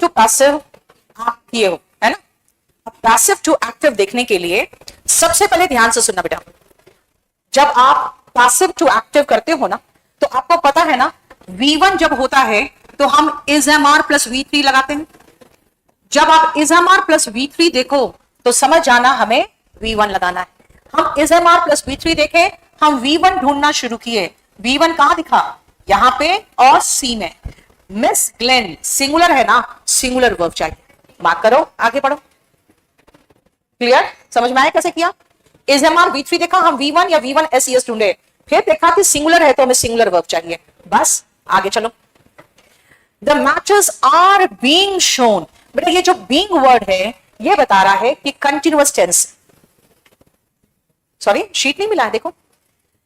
To passive आप किए हो, है ना। अब पैसिव टू एक्टिव देखने के लिए सबसे पहले ध्यान से सुनना बेटा, जब आप पैसिव टू एक्टिव करते हो ना तो आपको पता है ना V1 जब होता है तो हम is am are plus V3 लगाते हैं। जब आप is am are plus V3 देखो तो समझ जाना हमें V1 लगाना है। हम is am are plus V3 देखें, हम V1 ढूंढना शुरू किए। V1 कहां दिखा, यहां पे और C में। मिस ग्लेन सिंगुलर है ना, सिंगुलर वर्ब चाहिए, मार्क करो, आगे बढ़ो। क्लियर, समझ में आया कैसे किया। इज एम आर V3 देखा, हम V1 या V1 SES ढूंढे, फिर देखा कि सिंगुलर है तो हमें सिंगुलर वर्ब चाहिए, बस आगे चलो। The matches are being shown, बेटा ये जो बीइंग वर्ड है ये बता रहा है कि कंटिन्यूअस टेंस, सॉरी शीट नहीं मिला है, देखो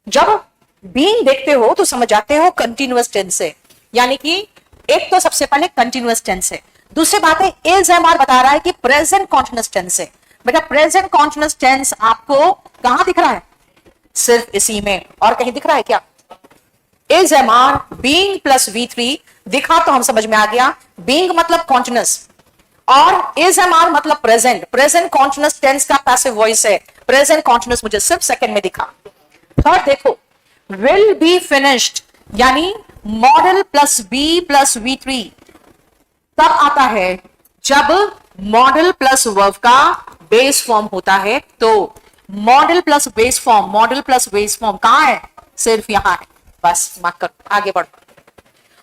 जब बीइंग देखते हो तो समझ जाते हो कंटिन्यूअस टेंस है, यानी कि एक तो सबसे पहले कंटिन्यूअस टेंस है, दूसरी बात है इज एम आर बता रहा है कि प्रेजेंट कॉन्टिन्यूअस टेंस है। बेटा प्रेजेंट कॉन्टिन्यूअस टेंस आपको कहां दिख रहा है, सिर्फ इसी में, और कहीं दिख रहा है क्या। Is am are being plus V3 दिखा तो हम समझ में आ गया, बीइंग मतलब कॉन्टिन्यूअस और इज एम आर मतलब प्रेजेंट, प्रेजेंट कॉन्टिन्यूअस टेंस का पैसिव वॉइस है, प्रेजेंट कॉन्टिन्यूअस मुझे सिर्फ सेकंड में दिखा। थर्ड देखो, विल बी फिनिश्ड यानी modal plus be plus V3 तब आता है जब मॉडल प्लस वर्ब का बेस फॉर्म होता है। तो modal plus base form, modal plus base form कहां है, सिर्फ यहां है, बस मार्क कर, आगे बढ़।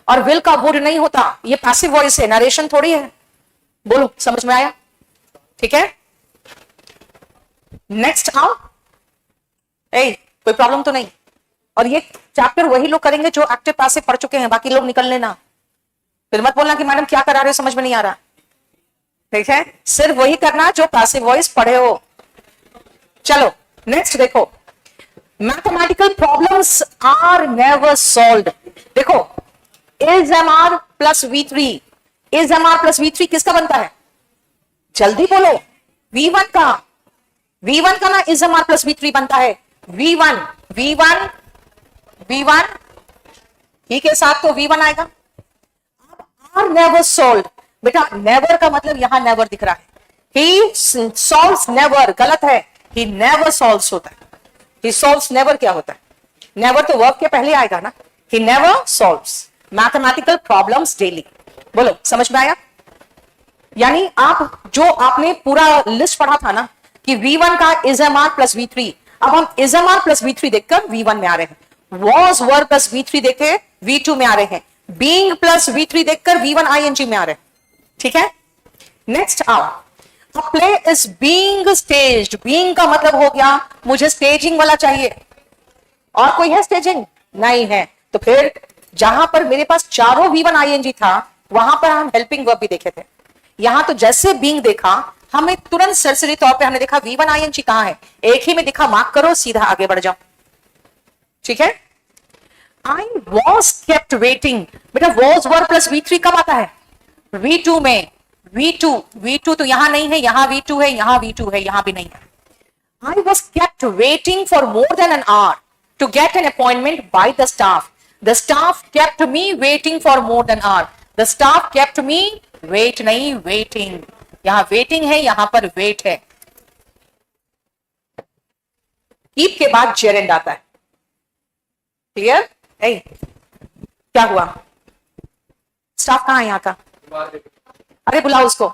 और विल का वुड नहीं होता, ये पैसिव वॉइस है, नरेशन थोड़ी है। बोलो समझ में आया, ठीक है। नेक्स्ट आओ, कोई प्रॉब्लम तो नहीं। और ये चैप्टर वही लोग करेंगे जो एक्टिव पैसिव पढ़ चुके हैं, बाकी लोग निकल लेना, फिर मत बोलना कि मैडम क्या करा रहे हो समझ में नहीं आ रहा, ठीक है। सिर्फ वही करना जो पैसिव वॉइस पढ़े हो। चलो नेक्स्ट देखो, mathematical problems are never solved. देखो is am are plus V3, is am are plus V3 किसका बनता है, जल्दी बोलो, V1 का, V1 का ना is am are plus V3 बनता है। V1 V1 V1 ही के साथ तो V1 आएगा। आर नेवर सोल्ड, बेटा नेवर का मतलब यहां नेवर दिख रहा है, ही सॉल्व्स नेवर, गलत है, ही नेवर सॉल्व्स होता है। ही सॉल्व्स नेवर क्या होता है, नेवर तो वर्ब के पहले आएगा ना, he never solves mathematical problems daily. बोलो समझ में आया। यानी आप जो आपने पूरा लिस्ट पढ़ा था ना कि V1 का is am are plus V3, अब हम is am are plus V3 देखकर V1 में आ रहे हैं, वॉज वर प्लस V3 देखे V2 में आ रहे हैं, बीइंग प्लस V3 देखकर V1 ING में आ रहे हैं, ठीक है। नेक्स्ट आओ, अ play is being staged, being का मतलब हो गया मुझे स्टेजिंग वाला चाहिए, और कोई है स्टेजिंग नहीं है, तो फिर जहां पर मेरे पास चारों V1 ING था वहां पर हम हेल्पिंग वर्ब भी देखे थे। यहां तो जैसे बीइंग देखा हमें तुरंत सरसरी तौर पे हमने देखा V1 ING कहां है, एक ही में दिखा, मार्क करो, सीधा आगे बढ़ जाओ, ठीक है। आई वॉज केप्ट वेटिंग, बेटा वॉज वर्ब प्लस V3 कब आता है, V2 में। V2 तो यहां नहीं है, यहां V2 है, यहां V2 है, यहां भी नहीं है। I was kept waiting for more than an hour to get an appointment by the staff. The staff kept me waiting for more than an hour. The staff kept me wait नहीं waiting, यहां waiting है, यहां पर wait है। keep के बाद gerund आता है, क्लियर। क्या हुआ, स्टाफ कहां है यहां का, अरे बुलाओ उसको,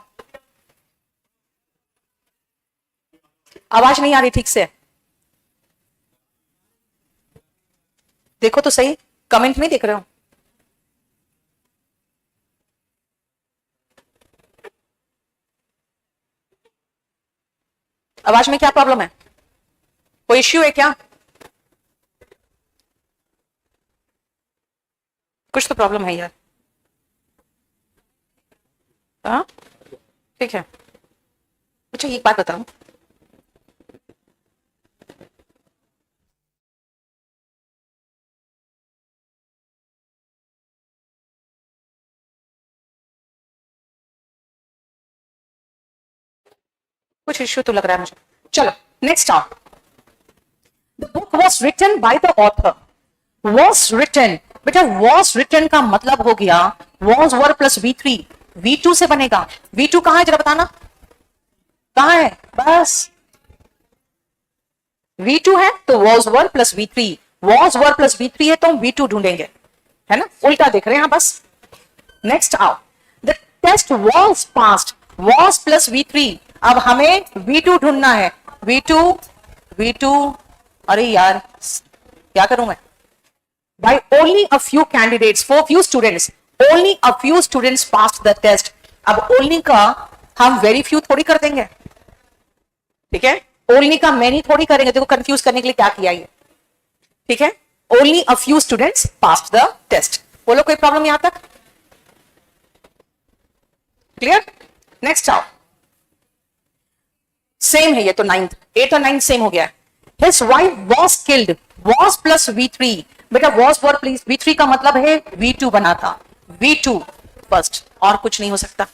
आवाज नहीं आ रही ठीक से, देखो तो सही, कमेंट में देख रहे हो। आवाज में क्या प्रॉब्लम है, कोई इश्यू है क्या, कुछ तो प्रॉब्लम है यार। हाँ ठीक है। अच्छा एक बात बताऊं, कुछ इश्यू तो लग रहा है मुझे। चलो नेक्स्ट आओ, the book was written by the author. Was written, बेटा वॉज रिटन का मतलब हो गया was verb plus V3, V2 से बनेगा। V2 कहां है जरा बताना, कहां है? बस V2 है तो was were plus V3, was were plus V3 है तो हम V2 ढूंढेंगे, है ना? उल्टा देख रहे हैं यहां बस। नेक्स्ट आओ, the test was passed, was plus V3, अब हमें V2 ढूंढना है। V2, अरे यार क्या करूं मैं? By only a few candidates, for few students, only a few students passed the test. अब only का हम very few थोड़ी कर देंगे, ठीक है? only का many थोड़ी करेंगे, देखो कंफ्यूज करने के लिए क्या किया ये, ठीक है? only a few students passed the test. बोलो कोई प्रॉब्लम यहां तक? क्लियर? नेक्स्ट आओ, सेम है ये तो, 9th 8 और 9 सेम हो गया है। His wife was killed, was plus V3, बेटा was वर प्लीज V3 का मतलब है V2 बना था, V2 फर्स्ट, और कुछ नहीं हो सकता।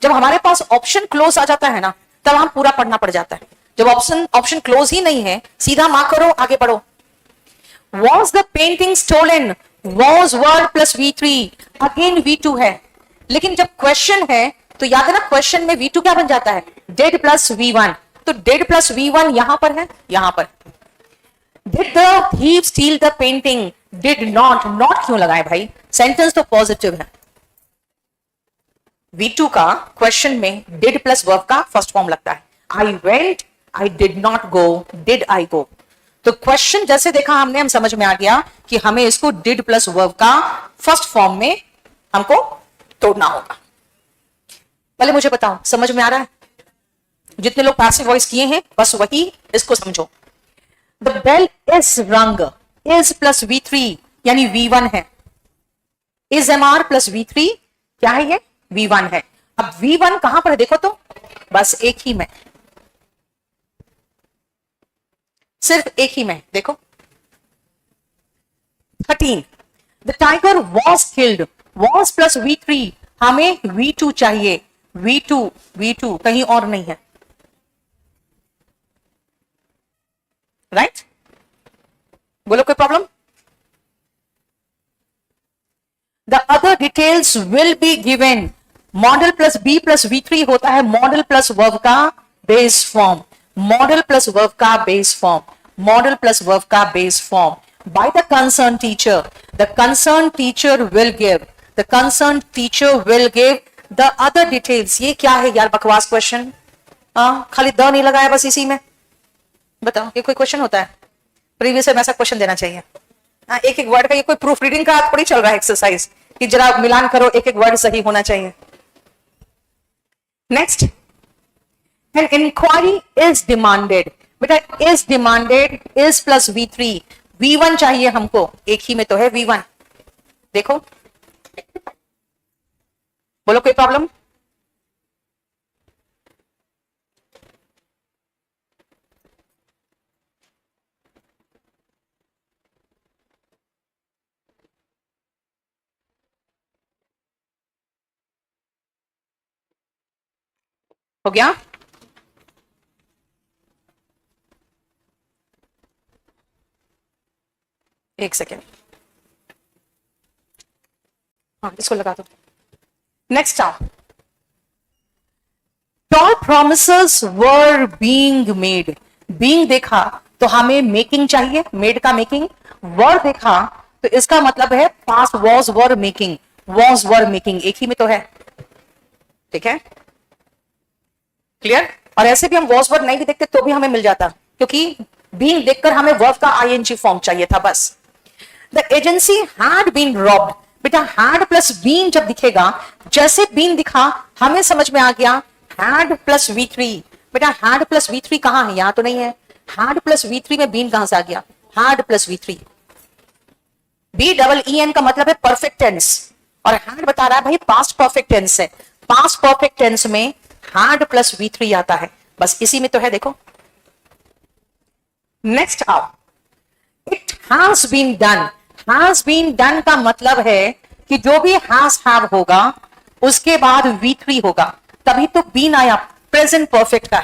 जब हमारे पास ऑप्शन क्लोज आ जाता है ना, तब हम पूरा पढ़ना पड़ जाता है। जब ऑप्शन क्लोज ही नहीं है, सीधा मार्क करो, आगे बढ़ो। Was the painting stolen, was were plus V3, again V2 है। लेकिन जब क्वेश्चन है तो याद है ना, क्वेश्चन में V2 क्या बन जाता है? डेड प्लस V1, तो डेड प्लस V1 यहां पर है, यहां पर। Did the thief steal the painting? Did not, not क्यों लगाए भाई? सेंटेंस तो पॉजिटिव है। V2 का क्वेश्चन में did प्लस वर्ब का फर्स्ट फॉर्म लगता है। I went, I did not go, did I go? तो क्वेश्चन जैसे देखा हमने, हम समझ में आ गया कि हमें इसको did प्लस वर्ब का फर्स्ट फॉर्म में हमको तोड़ना होगा। पहले मुझे बताओ, समझ में आ रहा है? जितने लोग पैसिव वॉइस किए हैं बस वही इसको समझो। द बेल इज रंग, इज प्लस V3 यानी V1 है। इज MR प्लस V3 क्या है? ये V1 है। अब V1 कहां पर है देखो तो, बस एक ही में, सिर्फ एक ही में देखो। 13, the tiger was killed, was plus V3, हमें V2 चाहिए, V2 कहीं और नहीं है, राइट? बोलो कोई problem? The other details will be given, modal plus B plus V3 होता है मॉडल प्लस वर्ब का base form, modal plus verb का base form, modal plus verb का base form. By the concern teacher, the concern teacher will give, the concern teacher will give the other details. ये क्या है यार, बकवास question, खाली the नहीं लगाया बस इसी में। बताओ ये कोई क्वेश्चन होता है? प्रीवियस में ऐसा क्वेश्चन देना चाहिए। एक एक वर्ड का, ये कोई प्रूफ रीडिंग का थोड़ी चल रहा है एक्सरसाइज कि जरा मिलान करो, एक एक वर्ड सही होना चाहिए। Next, an inquiry is demanded, बेटा is demanded, is plus V3, V1 चाहिए हमको, एक ही में तो है V1। देखो बोलो कोई प्रॉब्लम? हो गया? एक सेकेंड, हाँ इसको लगा दो। नेक्स्ट आओ, tall promises were being made, being देखा तो हमें मेकिंग चाहिए, मेड का मेकिंग। वर देखा तो इसका मतलब है past was were making, was were making एक ही में तो है, ठीक है? क्लियर? और ऐसे भी हम वॉज वर नहीं भी देखते तो भी हमें मिल जाता, क्योंकि बीइंग देखकर हमें वर्ब का ING फॉर्म चाहिए था बस। The agency had been robbed, बेटा हैड प्लस बीन जब दिखेगा, जैसे बीन दिखा हमें समझ में आ गया हैड प्लस V3। बेटा हैड प्लस V3 कहां है? यहां तो नहीं है। हैड प्लस V3 में बीन कहां से आ गया? Had plus V3। BEEN का मतलब है परफेक्ट टेंस, और हैड बता रहा है भाई पास्ट परफेक्ट टेंस है। पास्ट परफेक्ट टेंस में हैड प्लस V3 आता है, बस इसी में तो है देखो। नेक्स्ट आओ, it has been done, has been done का मतलब है कि जो भी हैज हैव होगा उसके बाद V3 होगा, तभी तो बीन आया, प्रेजेंट परफेक्ट का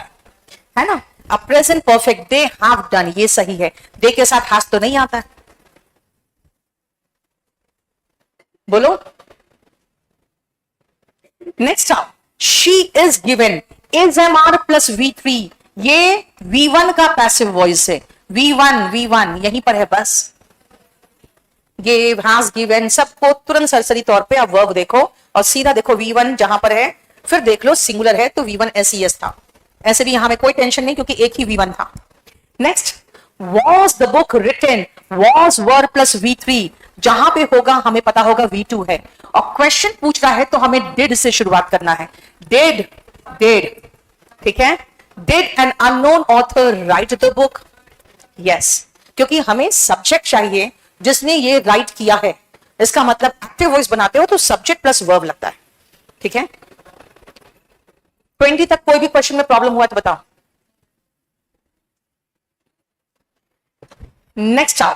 है ना? अब present perfect, they have done, ये सही है। दे के साथ हैज तो नहीं आता है, बोलो। नेक्स्ट आओ, she is given, is am are plus V3, ये V1 का पैसिव वॉइस है। V1 यहीं पर है बस। गिव, हैज गिवन, सबको तुरंत सरसरी तौर पे आप वर्ब देखो और सीधा देखो V1 जहां पर है, फिर देख लो सिंगुलर है तो V1 SES था। ऐसे भी यहां में कोई टेंशन नहीं क्योंकि एक ही V1 था। Next, was the book written, was verb plus V3, जहां पे होगा हमें पता होगा V2 है, और क्वेश्चन पूछ रहा है तो हमें डिड से शुरुआत करना है। डिड, ठीक है, did an unknown author right the book, yes, क्योंकि हमें सब्जेक्ट चाहिए जिसने ये राइट किया है। इसका मतलब एक्टिव वॉइस बनाते हो तो सब्जेक्ट प्लस वर्ब लगता है। ठीक है, 20 तक कोई भी क्वेश्चन में प्रॉब्लम हुआ तो बताओ। नेक्स्ट आओ,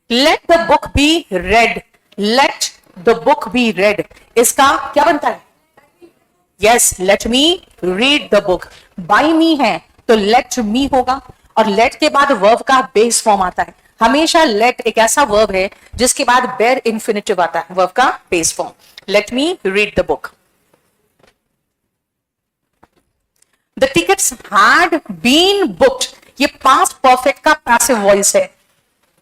let the book be read, let the book be read, इसका क्या बनता है? Yes, let me read the book. By me है तो लेट मी होगा, और लेट के बाद वर्ब का बेस फॉर्म आता है। हमेशा लेट एक ऐसा वर्ब है जिसके बाद बेयर इंफिनिटिव आता है, वर्ब का base form. Let me read the book. The tickets had been booked, ये पास्ट परफेक्ट का पैसिव वॉइस है।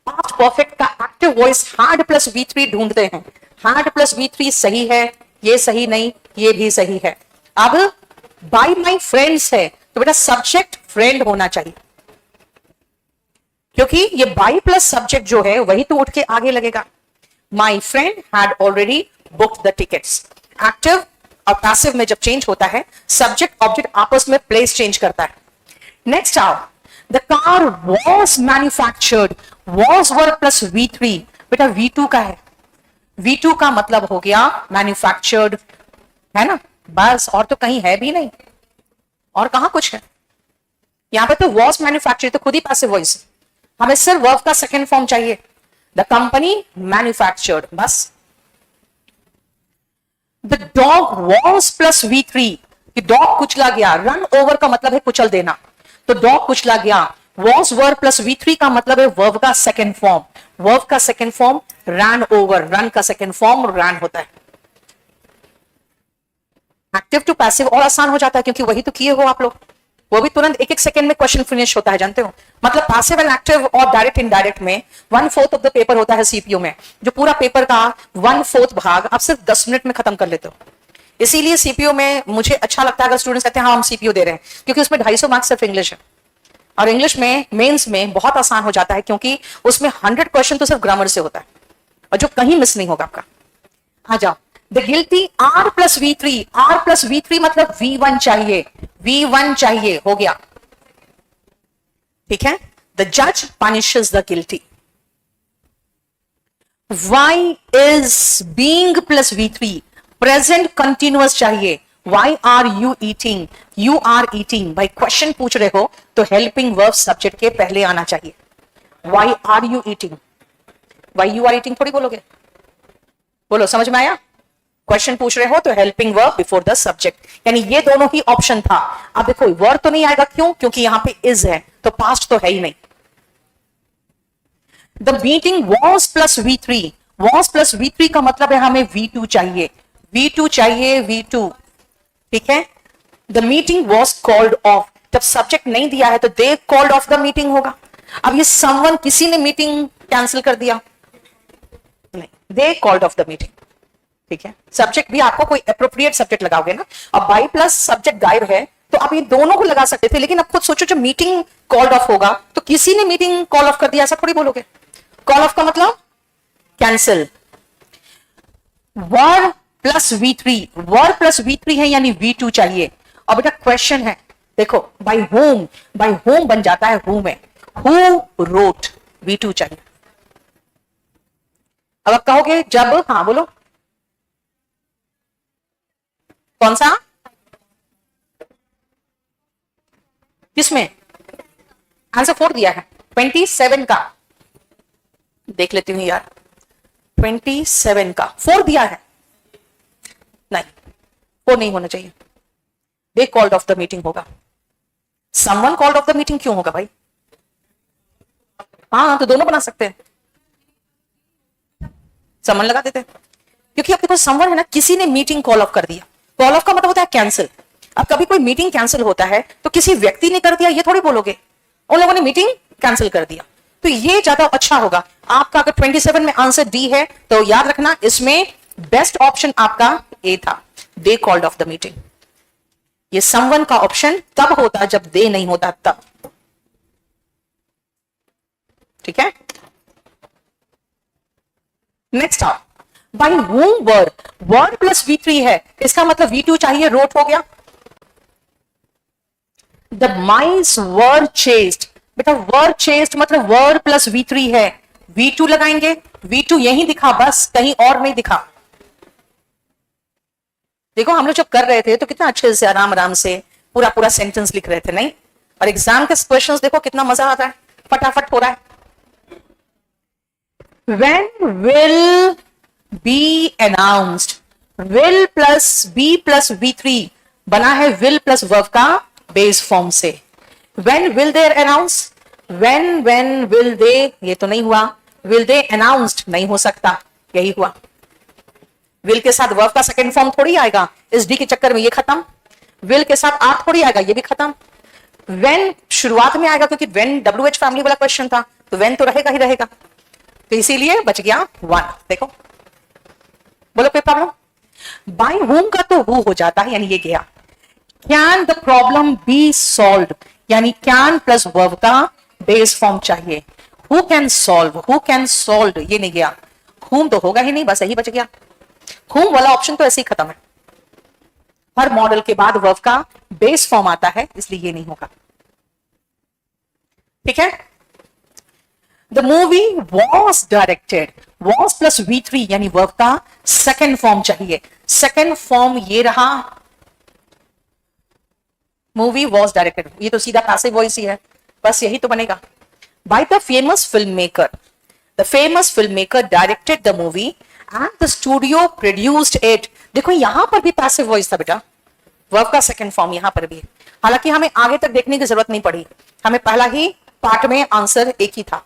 पास्ट परफेक्ट का active voice had plus V3 ढूंढते हैं। हैड प्लस V3 सही है, ये सही नहीं, ये भी सही है। अब बाय माई फ्रेंड्स है तो बेटा सब्जेक्ट फ्रेंड होना चाहिए, क्योंकि ये बाय प्लस सब्जेक्ट जो है वही तो उठ के आगे लगेगा। My friend had already booked the tickets. Active और पैसिव में जब चेंज होता है सब्जेक्ट ऑब्जेक्ट आपस में प्लेस चेंज करता है। नेक्स्ट आओ, the car was manufactured, was verb plus V3, बेटा V2 का है। V2 का मतलब हो गया मैन्युफैक्चर्ड, है ना, बस, और तो कहीं है भी नहीं, और कहां कुछ है। यहां पे तो वॉज मैन्युफैक्चर्ड तो खुद ही पैसिव वॉइस, हमें सिर्फ वर्ब का सेकेंड फॉर्म चाहिए। द कंपनी मैन्युफैक्चर्ड, बस। The dog was plus V3, dog कुचला गया। रन ओवर का मतलब है कुचल देना, तो डॉग कुचला गया। वॉज वर्ब प्लस V3 का मतलब है वर्ब का सेकेंड फॉर्म। वर्ब का second form run over, run का सेकेंड फॉर्म रन होता है। एक्टिव टू पैसिव और आसान हो जाता है क्योंकि वही तो किए हो आप लोग, वो भी तुरंत एक एक सेकंड में क्वेश्चन फिनिश होता है, जानते हो। मतलब पैसिव एंड एक्टिव और डायरेक्ट इनडायरेक्ट में 1/4 ऑफ द पेपर होता है सीपीयू में, जो पूरा पेपर का 1/4 भाग आप सिर्फ 10 मिनट में खत्म कर लेते हो। इसीलिए सीपीयू में मुझे अच्छा लगता है अगर स्टूडेंट्स कहते हैं हाँ हम सीपीयू दे रहे हैं, क्योंकि उसमें 250 मार्क्स सिर्फ इंग्लिश है, और इंग्लिश में मेंस में बहुत आसान हो जाता है क्योंकि उसमें 100 क्वेश्चन तो सिर्फ ग्रामर से होता है और जो कहीं मिस नहीं होगा आपका। आ जाओ, the guilty R plus V3 मतलब V1 चाहिए, V1 चाहिए, हो गया। ठीक है, द जज punishes the guilty. Y is being plus V3, present continuous चाहिए। Why are you eating? You are eating। भाई क्वेश्चन पूछ रहे हो तो हेल्पिंग वर्ब सब्जेक्ट के पहले आना चाहिए। Why are you eating? Why you are eating थोड़ी बोलोगे, बोलो, समझ में आया? क्वेश्चन पूछ रहे हो तो helping verb before the subject, यानी ये दोनों ही ऑप्शन था। अब देखो वर्ब तो नहीं आएगा, क्यों? क्योंकि यहां पे इज है तो पास्ट तो है ही नहीं। The meeting was plus V3 का मतलब है हमें V2 चाहिए, V2 चाहिए, V2। ठीक है, the meeting was called off, जब सब्जेक्ट नहीं दिया है तो दे कॉल्ड ऑफ द मीटिंग होगा। अब ये समवन, किसी ने मीटिंग कैंसिल कर दिया, नहीं, दे कॉल्ड ऑफ द मीटिंग। ठीक है, सब्जेक्ट भी आपको कोई एप्रोप्रिएट सब्जेक्ट लगाओगे ना। अब बाई प्लस सब्जेक्ट गायब है तो आप ये दोनों को लगा सकते थे, लेकिन अब खुद सोचो जब मीटिंग कॉल्ड ऑफ होगा तो किसी ने मीटिंग कॉल ऑफ कर दिया, ऐसा थोड़ी बोलोगे। कॉल ऑफ का मतलब कैंसिल। वर्ब प्लस V3 है यानी V2 चाहिए। और बेटा क्वेश्चन है, देखो बाय होम बन जाता है हु में, हु रोट, V2 चाहिए। अब आप कहोगे जब, हाँ बोलो कौन सा, किसमें आंसर 4 दिया है, 27 का देख लेती हूं यार, 27 का 4 दिया है, नहीं 4 नहीं होना चाहिए, they called off the meeting होगा। Someone called off the meeting क्यों होगा भाई? हाँ तो दोनों बना सकते हैं, समवन लगा देते हैं, क्योंकि आपके पास समवन है ना, किसी ने मीटिंग कॉल ऑफ कर दिया कॉल ऑफ का मतलब होता है कैंसिल। अब कभी कोई मीटिंग कैंसिल होता है तो किसी व्यक्ति ने कर दिया ये थोड़ी बोलोगे, उन लोगों ने मीटिंग कैंसिल कर दिया। तो ये ज्यादा अच्छा होगा आपका। अगर 27 में आंसर डी है तो याद रखना इसमें बेस्ट ऑप्शन आपका ए था, दे कॉल्ड ऑफ द मीटिंग। ये समवन का ऑप्शन तब होता जब दे नहीं होता तब। ठीक है, नेक्स्ट आप by whom word plus V3 है, इसका मतलब V2 चाहिए, रोट हो गया। द माइस वर चेस्ड, बेटा वर चेस्ड मतलब वर्ड प्लस V3 है, V2 लगाएंगे, V2 यही दिखा बस, कहीं और नहीं दिखा। देखो हम लोग जब कर रहे थे तो कितना अच्छे से आराम आराम से पूरा पूरा सेंटेंस लिख रहे थे, नहीं? और एग्जाम के क्वेश्चंस देखो कितना मजा आता है, फटाफट हो रहा है। When will be announced, will plus B plus V3 बना है will plus verb का बेस फॉर्म से। When will they announce, when will they, ये तो नहीं हुआ, will they announced नहीं हो सकता, यही हुआ। will के साथ verb का सेकेंड फॉर्म थोड़ी आएगा, इस डी के चक्कर में ये खत्म। will के साथ आर थोड़ी आएगा, ये भी खत्म। when शुरुआत में आएगा क्योंकि when WH फैमिली वाला क्वेश्चन था, तो when तो रहेगा ही रहेगा, तो इसीलिए बच गया 1। देखो बोलो कोई प्रॉब्लम? बाय whom का तो who हो जाता है, यानी ये गया। Can the problem be solve, यानी कैन प्लस वर्ब का बेस फॉर्म चाहिए। Who can solve, who can solve ये नहीं गया, whom तो होगा ही नहीं, बस यही बच गया। whom वाला ऑप्शन तो ऐसे ही खत्म है, हर मॉडल के बाद वर्ब का बेस फॉर्म आता है, इसलिए ये नहीं होगा। ठीक है, the movie was directed, was plus V3 यानी वर्ब का सेकेंड फॉर्म चाहिए, सेकेंड फॉर्म ये रहा, मूवी वॉज डायरेक्टेड, ये तो सीधा पैसिव वॉइस ही है, बस यही तो बनेगा। By the famous film maker, the famous film maker directed the movie and the studio produced it. देखो यहां पर भी पैसिव वॉइस था बेटा, वर्ब का सेकेंड फॉर्म यहां पर भी है। हालांकि हमें आगे तक देखने की जरूरत नहीं पड़ी, हमें पहला ही पार्ट में आंसर एक ही था।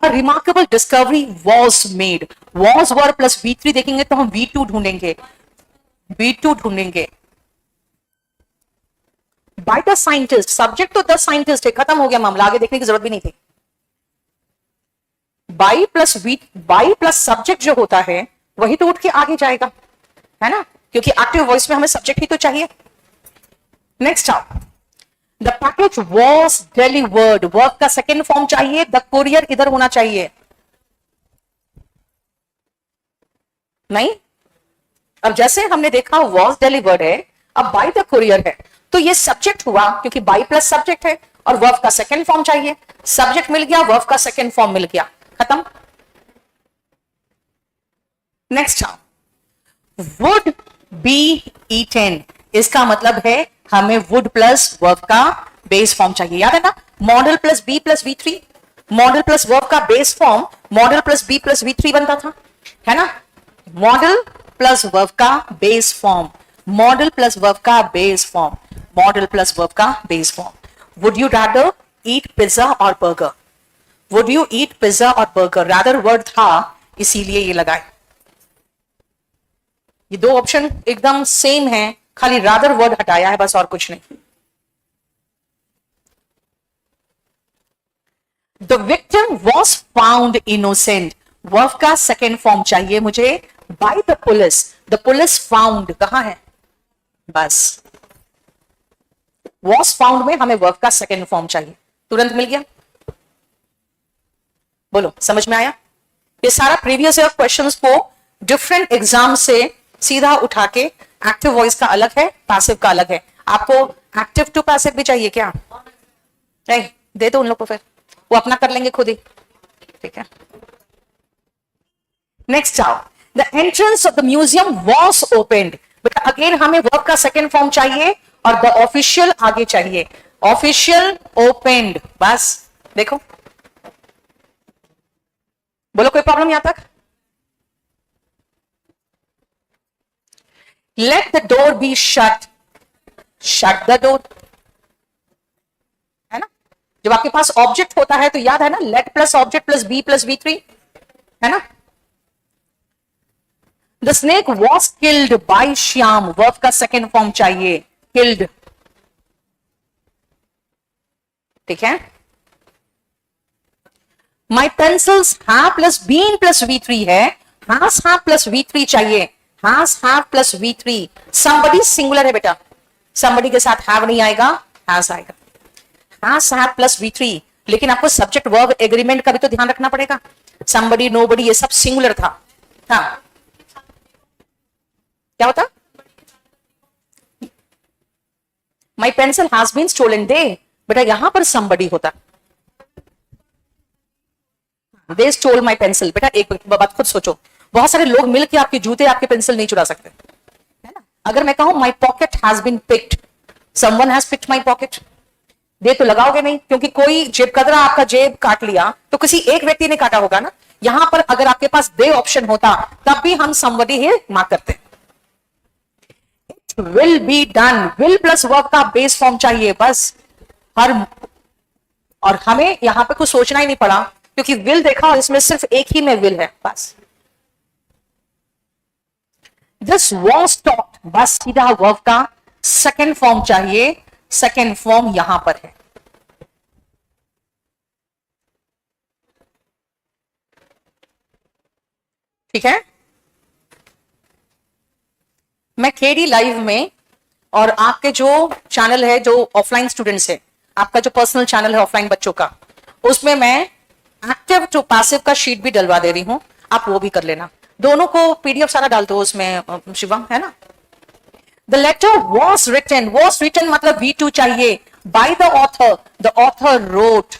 A remarkable discovery was made, was verb plus V3 देखेंगे तो हम V2 ढूंढेंगे, V2 ढूंढेंगे। By the scientist, सब्जेक्ट तो द साइंटिस्ट है, खत्म हो गया मामला, आगे देखने की जरूरत भी नहीं थी। बाई प्लस सब्जेक्ट जो होता है वही तो उठ के आगे जाएगा, है ना, क्योंकि एक्टिव वॉइस में हमें सब्जेक्ट ही तो चाहिए। नेक्स्ट आप, the package was delivered, verb का सेकेंड फॉर्म चाहिए, द कुरियर इधर होना चाहिए, नहीं? अब जैसे हमने देखा वॉज डिलीवर्ड है, अब बाय द कुरियर है, तो ये सब्जेक्ट हुआ क्योंकि बाय प्लस सब्जेक्ट है और वर्ब का सेकेंड फॉर्म चाहिए, सब्जेक्ट मिल गया, वर्ब का सेकेंड फॉर्म मिल गया, खत्म। नेक्स्ट वुड बी ईटेन, इसका मतलब है हमें वुड प्लस वर्ब का बेस फॉर्म चाहिए, याद है ना, modal plus be plus V3, modal plus verb का base form modal plus be plus V3 बनता था, है ना, मॉडल प्लस वर्ब का base form, modal plus verb का base form, modal plus verb का base form. Would you rather eat pizza और burger, would you eat pizza और burger, rather word था इसीलिए ये लगाए। ये दो ऑप्शन एकदम सेम है, खाली रादर वर्ड हटाया है बस, और कुछ नहीं। The victim was found innocent, verb का सेकेंड फॉर्म चाहिए मुझे, by the police, the police found कहां है, बस वॉज फाउंड में हमें वर्ब का सेकेंड फॉर्म चाहिए, तुरंत मिल गया। बोलो समझ में आया? ये सारा प्रीवियस ईयर क्वेश्चंस को डिफरेंट एग्जाम से सीधा उठा के, एक्टिव वॉइस का अलग है, पैसिव का अलग है। आपको एक्टिव टू पैसिव भी चाहिए क्या? नहीं, दे दो उन लोग को, फिर वो अपना कर लेंगे खुद ही, ठीक है। नेक्स्ट आओ, the entrance of the museum was opened, but again हमें वर्ब का सेकेंड फॉर्म चाहिए और द ऑफिशियल आगे चाहिए, ऑफिशियल ओपेन्ड, बस देखो, बोलो कोई प्रॉब्लम यहां तक? Let the door be shut, shut the door, है ना, जब आपके पास ऑब्जेक्ट होता है तो याद है ना, let plus object plus be plus V3, है ना। The snake was killed by Shyam, verb का सेकेंड फॉर्म चाहिए, किल्ड। ठीक है। My pencils have plus been plus V3 है, हैज हैव प्लस V3 चाहिए, has have plus V3। somebody singular है बेटा, somebody के साथ हैव नहीं आएगा, हैज आएगा। हैज हैव प्लस V3, लेकिन आपको सब्जेक्ट वर्ब एग्रीमेंट का भी तो ध्यान रखना पड़ेगा। somebody, nobody ये सब सिंगुलर था। हाँ, क्या होता? My pencil has been stolen, they बेटा यहां पर somebody होता, दे स्टोल माई पेंसिल। बेटा एक बात खुद सोचो, बहुत सारे लोग मिलकर आपके जूते आपके पेंसिल नहीं चुरा सकते, है ना। अगर मैं कहूं my pocket has been picked, someone has picked my pocket, they तो लगाओगे नहीं, क्योंकि कोई जेब कतरा आपका जेब काट लिया तो किसी एक व्यक्ति ने काटा होगा ना। यहां पर अगर आपके पास दे ऑप्शन होता तब भी हम somebody ही मार्क करते। It will be done, will plus verb का बेस फॉर्म चाहिए बस हर, और हमें यहां पे कुछ सोचना ही नहीं पड़ा, क्योंकि विल देखा और इसमें सिर्फ एक ही में विल है बस। दिस वॉज टॉट, बस सीधा वर्ब का सेकेंड फॉर्म चाहिए, सेकेंड फॉर्म यहां पर है। ठीक है। मैं केडी लाइव में और आपके जो चैनल है जो ऑफलाइन स्टूडेंट्स है, आपका जो पर्सनल चैनल है ऑफलाइन बच्चों का, उसमें मैं एक्टिव टू पैसिव का शीट भी डलवा दे रही हूं, आप वो भी कर लेना। दोनों को पीडीएफ सारा डाल दो उसमें शिवम, है ना। द लेटर वॉज रिटन मतलब V2 चाहिए, बाय द ऑथर रोट।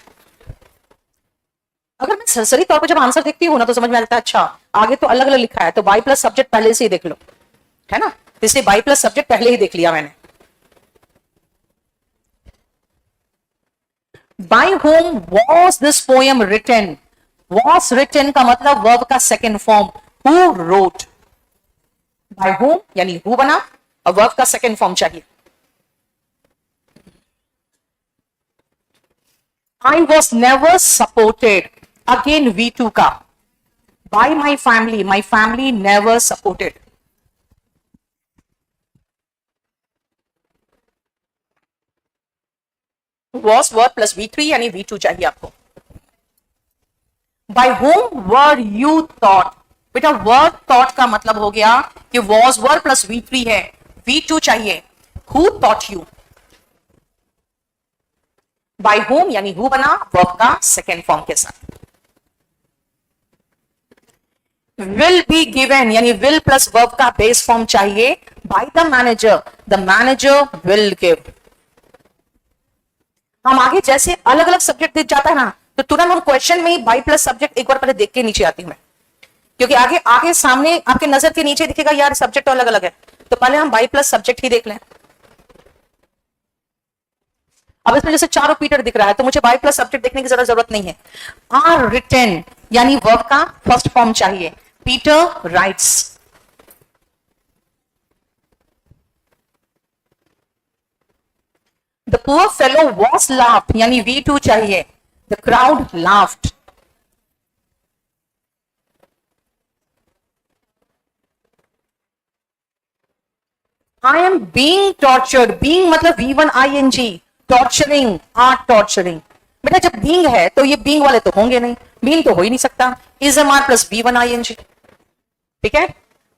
अगर मैं सरसरी तौर पर जब आंसर देखती हूँ ना तो समझ में आता है अच्छा आगे तो अलग अलग लिखा है, तो बाय प्लस सब्जेक्ट पहले से ही देख लो, है ना। इसलिए बाय प्लस सब्जेक्ट पहले ही देख लिया मैंने। By whom was this poem written? Was written का मतलब वर्ब का second form, who wrote। By whom यानी who बना और वर्ब का सेकेंड फॉर्म चाहिए। I was never supported, again V2 का, by my family never supported। was verb plus V3 यानी V2 चाहिए आपको। By whom were you taught, बेटा वर्ब taught का मतलब हो गया कि was वर्ब प्लस V3 है, V2 चाहिए, who taught you। By whom यानी who बना वर्ब का सेकेंड फॉर्म के साथ। will be given यानी will प्लस वर्ब का बेस फॉर्म चाहिए, by the manager will give। हम आगे जैसे अलग अलग सब्जेक्ट दिख जाता है ना तो तुरंत हम क्वेश्चन में ही बाई प्लस सब्जेक्ट एक बार पहले देख के नीचे आती हूं मैं, क्योंकि आगे सामने आपके नजर के नीचे दिखेगा यार सब्जेक्ट तो अलग अलग है, तो पहले हम बाई प्लस सब्जेक्ट ही देख लें। अब इसमें जैसे चारों पीटर दिख रहा है तो मुझे बाई प्लस सब्जेक्ट देखने की जरूरत नहीं है। आर रिटन यानी वर्ब का फर्स्ट फॉर्म चाहिए, Peter rights. The poor fellow was laughed यानी V2 चाहिए, the crowd laughed। I am being tortured, being मतलब V1 ing, torturing are torturing। बेटा जब being है तो ये being वाले तो होंगे नहीं, being तो हो ही नहीं सकता, is a मार प्लस V1 ing। ठीक है।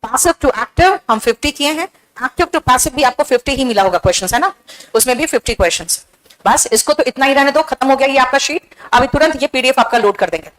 passive to active हम 50 किए हैं, एक्टिव टू पैसिव भी आपको 50 ही मिला होगा क्वेश्चंस, है ना, उसमें भी 50 क्वेश्चंस। बस इसको तो इतना ही रहने दो, खत्म हो गया ये आपका शीट। अभी तुरंत ये पीडीएफ आपका लोड कर देंगे।